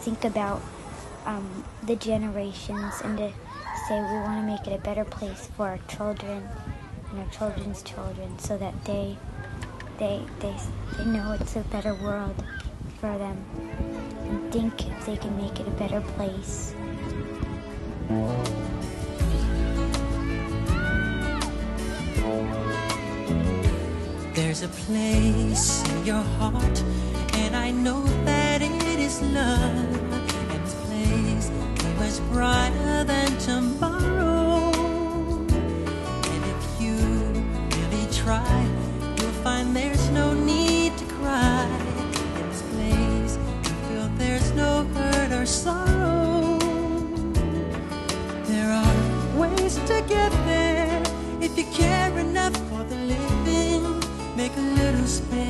think about the generations and to say we want to make it a better place for our children and our children's children, so that they know it's a better world for them and think if they can make it a better place. There's a place in your heart, and I know that it is love, and this place is much brighter than tomorrow. And if you really try, you'll find there's no need to cry. In this place, you feel there's no hurt or sorrow. There are ways to get there if you care enough for the living. Make a little space.